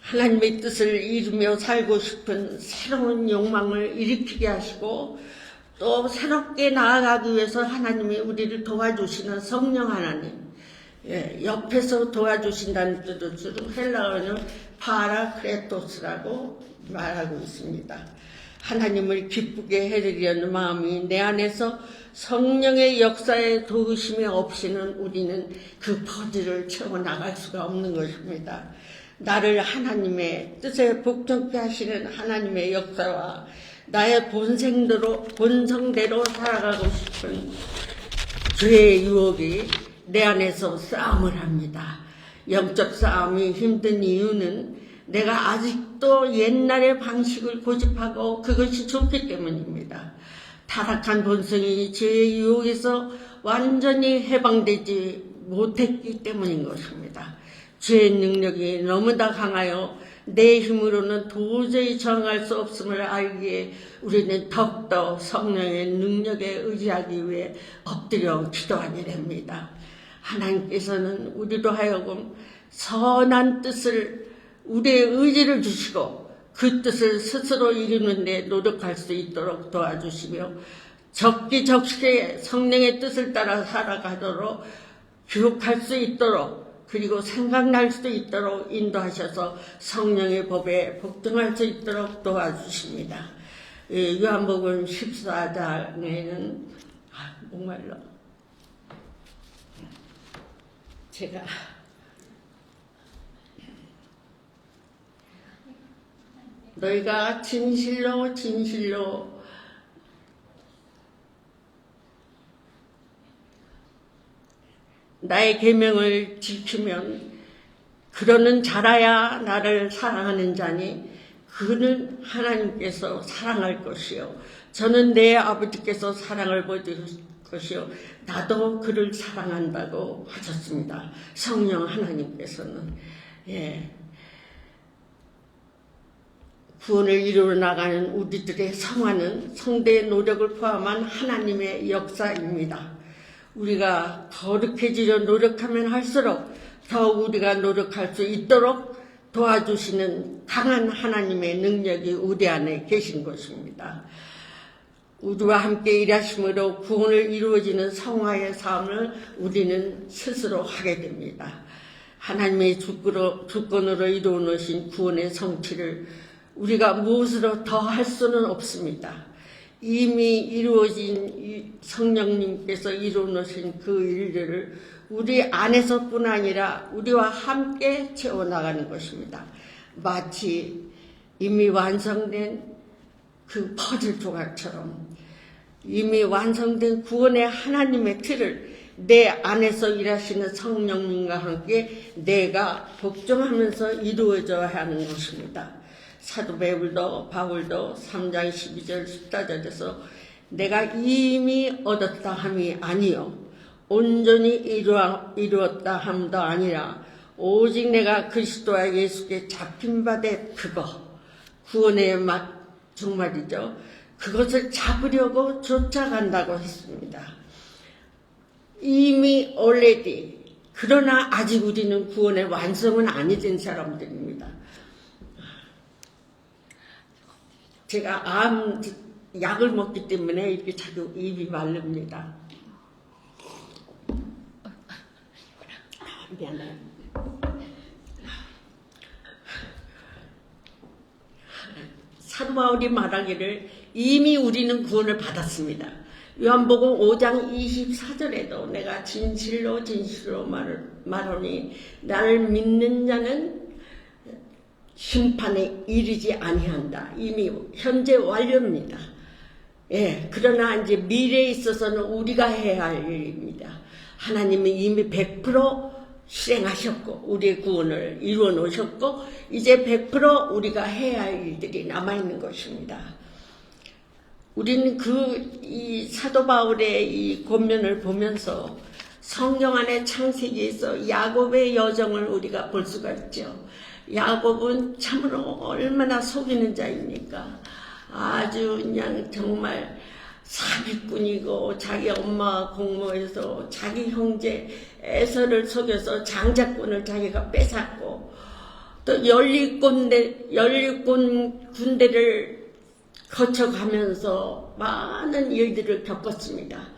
하나님의 뜻을 이루며 살고 싶은 새로운 욕망을 일으키게 하시고 또 새롭게 나아가기 위해서 하나님이 우리를 도와주시는 성령 하나님, 옆에서 도와주신다는 뜻으로 헬라어는 파라크레토스라고 말하고 있습니다. 하나님을 기쁘게 해드리려는 마음이 내 안에서 성령의 역사에 도우심이 없이는 우리는 그 퍼즐을 채워나갈 수가 없는 것입니다. 나를 하나님의 뜻에 복종케 하시는 하나님의 역사와 나의 본성대로 살아가고 싶은 죄의 유혹이 내 안에서 싸움을 합니다. 영적 싸움이 힘든 이유는 내가 아직도 옛날의 방식을 고집하고 그것이 좋기 때문입니다. 타락한 본성이 죄의 유혹에서 완전히 해방되지 못했기 때문인 것입니다. 죄의 능력이 너무나 강하여 내 힘으로는 도저히 저항할 수 없음을 알기에 우리는 더욱더 성령의 능력에 의지하기 위해 엎드려 기도하게 됩니다. 하나님께서는 우리로 하여금 선한 뜻을 우리의 의지를 주시고 그 뜻을 스스로 이루는 데 노력할 수 있도록 도와주시며 적기적시에 성령의 뜻을 따라 살아가도록 기록할 수 있도록 그리고 생각날 수 있도록 인도하셔서 성령의 법에 복종할 수 있도록 도와주십니다. 요한복음 14장에는 목말라 제가 너희가 진실로 나의 계명을 지키면 그러는 자라야 나를 사랑하는 자니 그는 하나님께서 사랑할 것이요. 저는 내 아버지께서 사랑을 보여줄 것이요. 나도 그를 사랑한다고 하셨습니다. 성령 하나님께서는. 예. 구원을 이루어 나가는 우리들의 성화는 성대의 노력을 포함한 하나님의 역사입니다. 우리가 거룩해지려 노력하면 할수록 더 우리가 노력할 수 있도록 도와주시는 강한 하나님의 능력이 우리 안에 계신 것입니다. 우리와 함께 일하심으로 구원을 이루어지는 성화의 삶을 우리는 스스로 하게 됩니다. 하나님의 주권으로 이루어 놓으신 구원의 성취를 우리가 무엇으로 더 할 수는 없습니다. 이미 이루어진 성령님께서 이루어 놓으신 그 일들을 우리 안에서뿐 아니라 우리와 함께 채워나가는 것입니다. 마치 이미 완성된 그 퍼즐 조각처럼 이미 완성된 구원의 하나님의 틀을 내 안에서 일하시는 성령님과 함께 내가 복종하면서 이루어져야 하는 것입니다. 사도 바울도 3장 12절 14절에서 내가 이미 얻었다 함이 아니요 온전히 이루었다 함도 아니라 오직 내가 그리스도와 예수께 잡힌 바 된 그거 구원의 정말이죠. 그것을 잡으려고 쫓아간다고 했습니다. 이미 already 그러나 아직 우리는 구원의 완성은 아니 된 사람들입니다. 제가 약을 먹기 때문에 이렇게 자꾸 입이 마릅니다. 미안해요. 사도 바울이 말하기를 이미 우리는 구원을 받았습니다. 요한복음 5장 24절에도 내가 진실로 말하니 나를 믿는 자는 심판에 이르지 아니한다. 이미 현재 완료입니다. 예, 그러나 이제 미래에 있어서는 우리가 해야 할 일입니다. 하나님은 이미 100% 실행하셨고 우리의 구원을 이루어 놓으셨고 이제 100% 우리가 해야 할 일들이 남아있는 것입니다. 우리는 이 사도 바울의 이 권면을 보면서 성경 안에 창세기에서 야곱의 여정을 우리가 볼 수가 있죠. 야곱은 참으로 얼마나 속이는 자입니까? 아주 그냥 정말 사기꾼이고 자기 엄마와 공모해서 자기 형제 에서를 속여서 장자권을 자기가 뺏었고 또 연립군 군대를 거쳐가면서 많은 일들을 겪었습니다.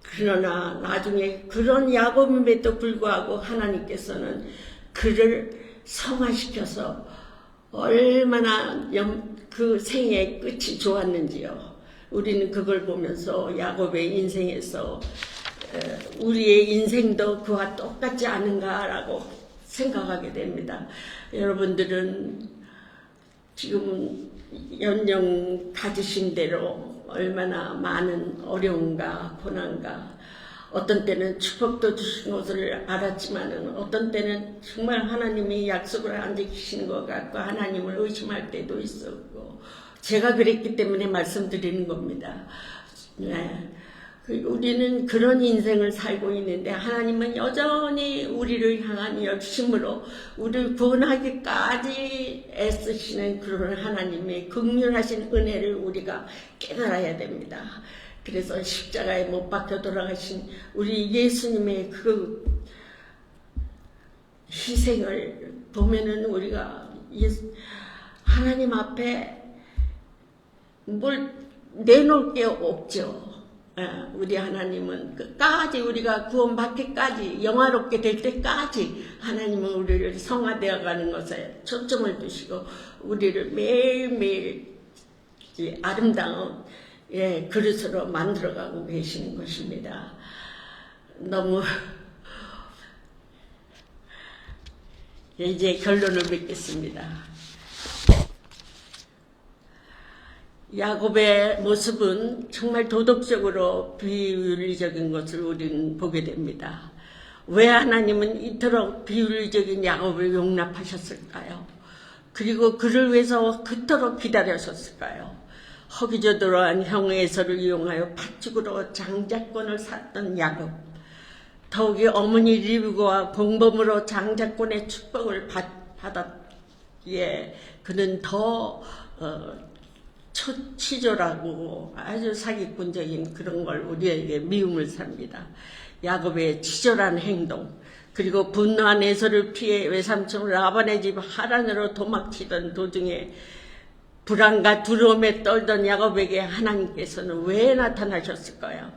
그러나 나중에 그런 야곱임에도 불구하고 하나님께서는 그를 성화시켜서 얼마나 그 생의 끝이 좋았는지요. 우리는 그걸 보면서 야곱의 인생에서 우리의 인생도 그와 똑같지 않은가라고 생각하게 됩니다. 여러분들은 지금 연령 가지신 대로 얼마나 많은 어려움과 고난과 어떤 때는 축복도 주신 것을 알았지만은 어떤 때는 정말 하나님이 약속을 안 지키시는 것 같고 하나님을 의심할 때도 있었고 제가 그랬기 때문에 말씀드리는 겁니다. 네. 우리는 그런 인생을 살고 있는데 하나님은 여전히 우리를 향한 열심으로 우리를 구원하기까지 애쓰시는 그런 하나님의 긍휼하신 은혜를 우리가 깨달아야 됩니다. 그래서 십자가에 못 박혀 돌아가신 우리 예수님의 그 희생을 보면은 우리가 하나님 앞에 뭘 내놓을 게 없죠. 우리 하나님은 끝까지 우리가 구원받기까지 영화롭게 될 때까지 하나님은 우리를 성화되어 가는 것에 초점을 두시고 우리를 매일매일 아름다운 그릇으로 만들어가고 계시는 것입니다. 너무 이제 결론을 맺겠습니다. 야곱의 모습은 정말 도덕적으로 비윤리적인 것을 우리는 보게 됩니다. 왜 하나님은 이토록 비윤리적인 야곱을 용납하셨을까요? 그리고 그를 위해서 그토록 기다리셨을까요? 허기져들어한 형에서를 이용하여 팥죽으로 장자권을 샀던 야곱. 더욱이 어머니 리브가와 공범으로 장자권의 축복을 받았기에 그는 더 치졸하고 아주 사기꾼적인 그런 걸 우리에게 미움을 삽니다. 야곱의 치졸한 행동, 그리고 분노한 에서를 피해 외삼촌 라반의 집 하란으로 도망치던 도중에 불안과 두려움에 떨던 야곱에게 하나님께서는 왜 나타나셨을까요?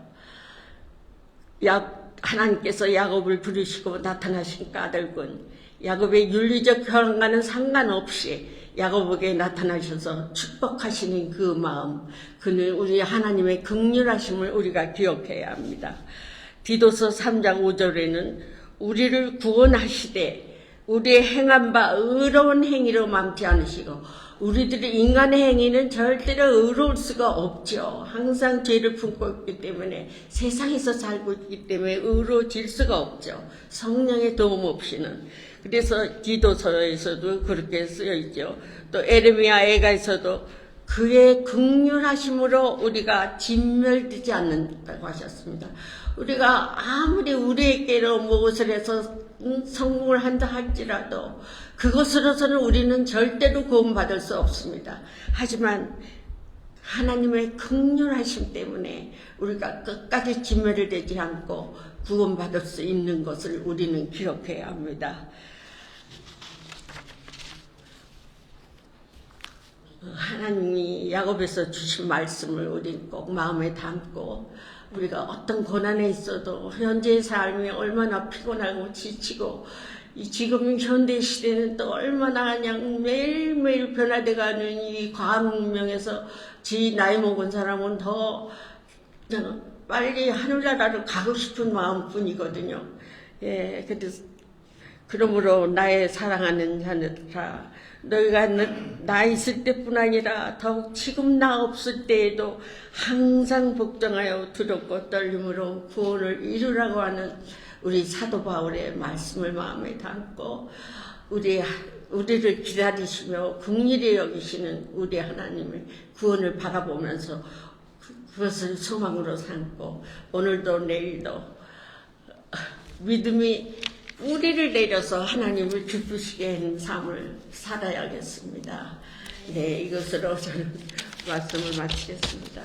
하나님께서 야곱을 부르시고 나타나신 까닭은 야곱의 윤리적 결함과는 상관없이 야곱에게 나타나셔서 축복하시는 그 마음, 그는 우리 하나님의 긍휼하심을 우리가 기억해야 합니다. 디도서 3장 5절에는 우리를 구원하시되 우리의 행한 바 의로운 행위로 맘지 않으시고, 우리들의 인간의 행위는 절대로 의로울 수가 없죠. 항상 죄를 품고 있기 때문에, 세상에서 살고 있기 때문에 의로워질 수가 없죠. 성령의 도움 없이는. 그래서 디도서에서도 그렇게 쓰여 있죠. 또 에레미야 애가에서도 그의 긍휼하심으로 우리가 진멸되지 않는다고 하셨습니다. 우리가 아무리 우리에게로 무엇을 해서 성공을 한다 할지라도 그것으로서는 우리는 절대로 구원받을 수 없습니다. 하지만 하나님의 긍휼하심 때문에 우리가 끝까지 진멸이 되지 않고 구원받을 수 있는 것을 우리는 기억해야 합니다. 하나님이 야곱에서 주신 말씀을 우리 꼭 마음에 담고, 우리가 어떤 고난에 있어도 현재의 삶이 얼마나 피곤하고 지치고, 지금 현대 시대는 또 얼마나 그냥 매일매일 변화돼가는 이 과학 문명에서 지 나이 먹은 사람은 더 빨리 하늘나라로 가고 싶은 마음뿐이거든요. 예, 그러므로 나의 사랑하는 자들아, 너희가 나 있을 때뿐 아니라 더욱 지금 나 없을 때에도 항상 복종하여 두렵고 떨림으로 구원을 이루라고 하는 우리 사도 바울의 말씀을 마음에 담고, 우리를 기다리시며 긍휼히 여기시는 우리 하나님의 구원을 바라보면서 그것을 소망으로 삼고, 오늘도 내일도 믿음이 뿌리를 내려서 하나님을 기쁘시게 하는 삶을 살아야겠습니다. 네, 이것으로 저는 말씀을 마치겠습니다.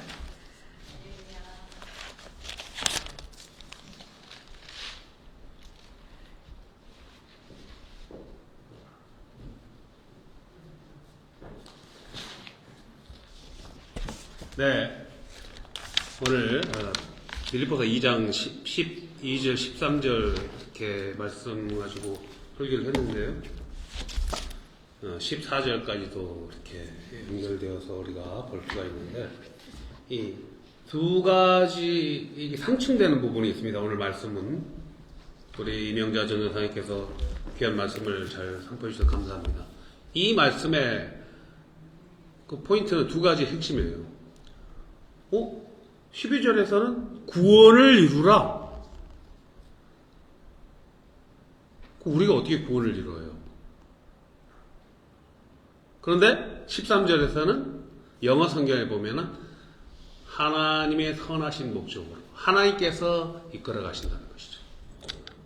네, 오늘 빌립보서 2장 12절 13절 이렇게 말씀 가지고 설교를 했는데요. 14절까지도 이렇게 연결되어서 우리가 볼 수가 있는데, 이 두 가지 이게 상충되는 부분이 있습니다. 오늘 말씀은 우리 이명자 전도사님께서 귀한 말씀을 잘 선포해 주셔서 감사합니다. 이 말씀의 그 포인트는 두 가지 핵심이에요. 12절에서는 구원을 이루라. 우리가 어떻게 구원을 이루어요? 그런데 13절에서는 영어 성경에 보면은 하나님의 선하신 목적으로 하나님께서 이끌어 가신다는 것이죠.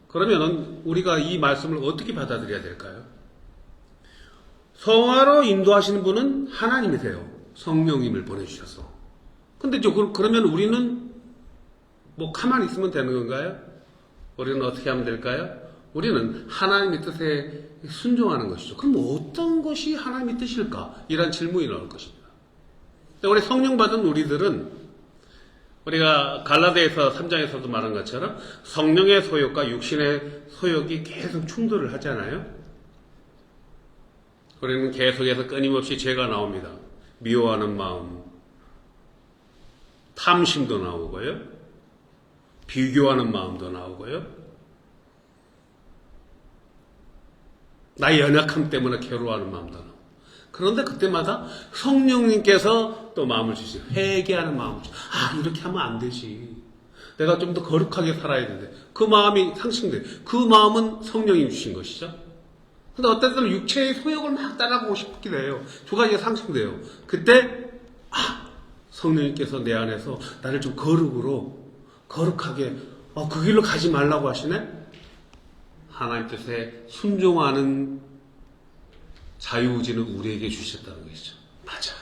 그러면은 우리가 이 말씀을 어떻게 받아들여야 될까요? 성화로 인도하시는 분은 하나님이세요. 성령님을 보내주셔서. 근데 그러면 우리는 가만히 있으면 되는 건가요? 우리는 어떻게 하면 될까요? 우리는 하나님의 뜻에 순종하는 것이죠. 그럼 어떤 것이 하나님의 뜻일까? 이런 질문이 나올 것입니다. 우리 성령 받은 우리들은 우리가 갈라디아서 3장에서도 말한 것처럼 성령의 소욕과 육신의 소욕이 계속 충돌을 하잖아요. 우리는 계속해서 끊임없이 죄가 나옵니다. 미워하는 마음, 탐심도 나오고요. 비교하는 마음도 나오고요. 나의 연약함 때문에 괴로워하는 마음도 나오고. 그런데 그때마다 성령님께서 또 마음을 주시죠. 회개하는 마음을 주시죠. 이렇게 하면 안 되지. 내가 좀 더 거룩하게 살아야 되는데. 그 마음이 상승돼. 그 마음은 성령이 주신 것이죠. 근데 어떤 때는 육체의 소욕을 막 따라가고 싶기도 해요. 두 가지가 상충돼요. 그때 성령님께서 내 안에서 나를 좀 거룩하게 그 길로 가지 말라고 하시네. 하나님 뜻에 순종하는 자유의지는 우리에게 주셨다는 것이죠. 맞아.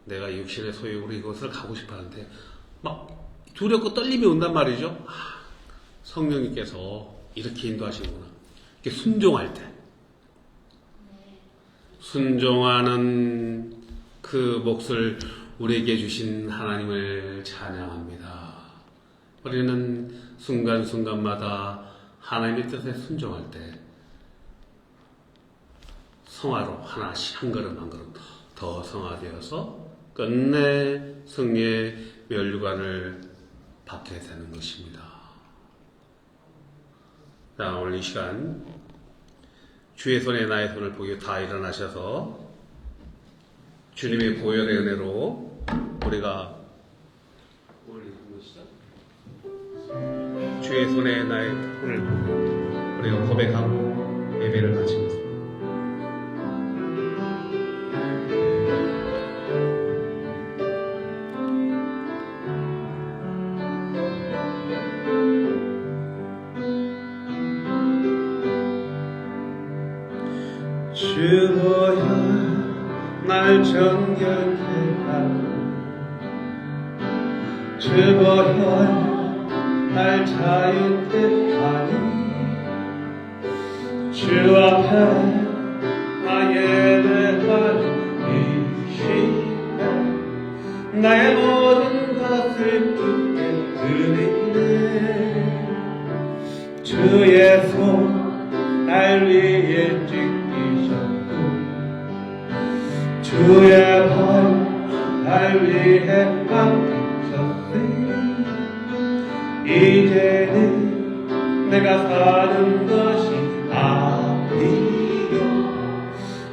내가 육신의 소욕으로 이것을 가고 싶어 하는데 막 두렵고 떨림이 온단 말이죠. 성령님께서 이렇게 인도하시는구나. 이렇게 순종할 때, 순종하는 그 몫을 우리에게 주신 하나님을 찬양합니다. 우리는 순간순간마다 하나님의 뜻에 순종할 때 성화로 하나씩 한 걸음 한 걸음 더 성화되어서 끝내 승리의 멸류관을 받게 되는 것입니다. 자, 오늘 이 시간 주의 손에 나의 손을 보여 다 일어나셔서 주님의 보혈의 은혜로 우리가 주의 손에 나의 손을 보여 우리가 고백하고 예배를 마치겠습니다. 주여 날 정결케 하고 주여 날 자유케 하니 주 앞에 나 예배하는 이 시간 나의 모든 것을 주께 드리네 주의 손 날 위에 주의 발 날 위해 맡기셨으니 이제는 내가 사는 것이 아니요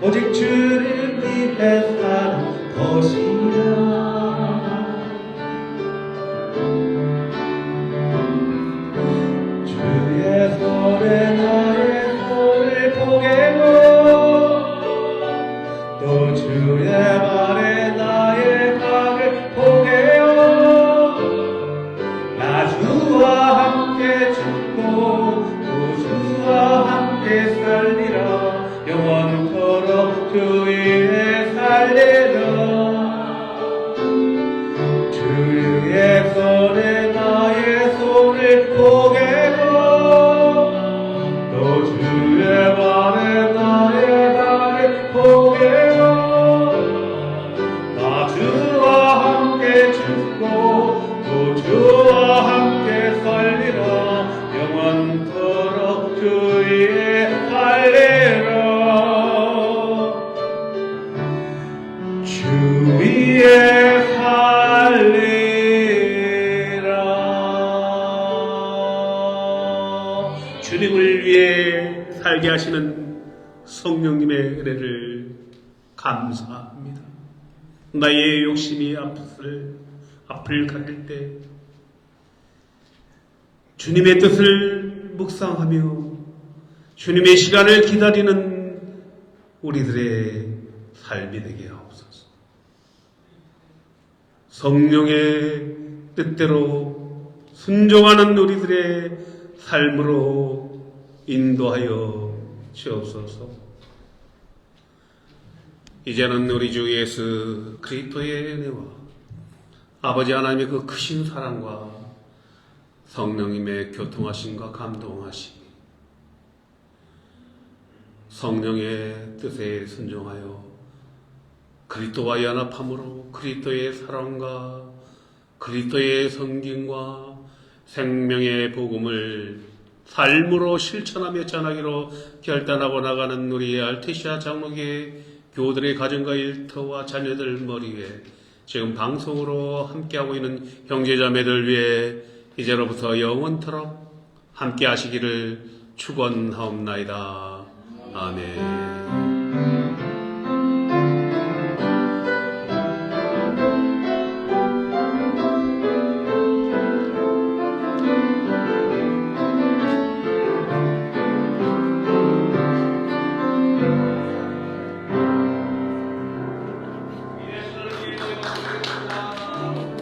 오직 주를 위해 사는 것이라 주의 손에 나의 손을 포개고 또 주의 발에 나의 발을 포개어 나 주와 함께 죽고 또 주와 함께 살리라 영원토록 주 위에 살리라 주의 손에 나의 손을 포개고 또 주의 발에 나의 발을 포개고 또 주와 함께 살리라 영원토록 주 위에 살리라 주 위에 살리라 주님을 위해 살게 하시는 성령님의 은혜를 감사합니다. 나의 욕심이 앞을 가릴 때 주님의 뜻을 묵상하며 주님의 시간을 기다리는 우리들의 삶이 되게 하옵소서. 성령의 뜻대로 순종하는 우리들의 삶으로 인도하여 주옵소서. 이제는 우리 주 예수 그리스도의 은혜와 아버지 하나님의 그 크신 사랑과 성령님의 교통하심과 감동하심, 성령의 뜻에 순종하여 그리스도와 연합함으로 그리스도의 사랑과 그리스도의 성김과 생명의 복음을 삶으로 실천하며 전하기로 결단하고 나가는 우리 알테시아 장로교회 교우들의 가정과 일터와 자녀들 머리 위에 지금 방송으로 함께하고 있는 형제자매들 위해 이제로부터 영원토록 함께 하시기를 축원하옵나이다. 아멘. 감사합니다.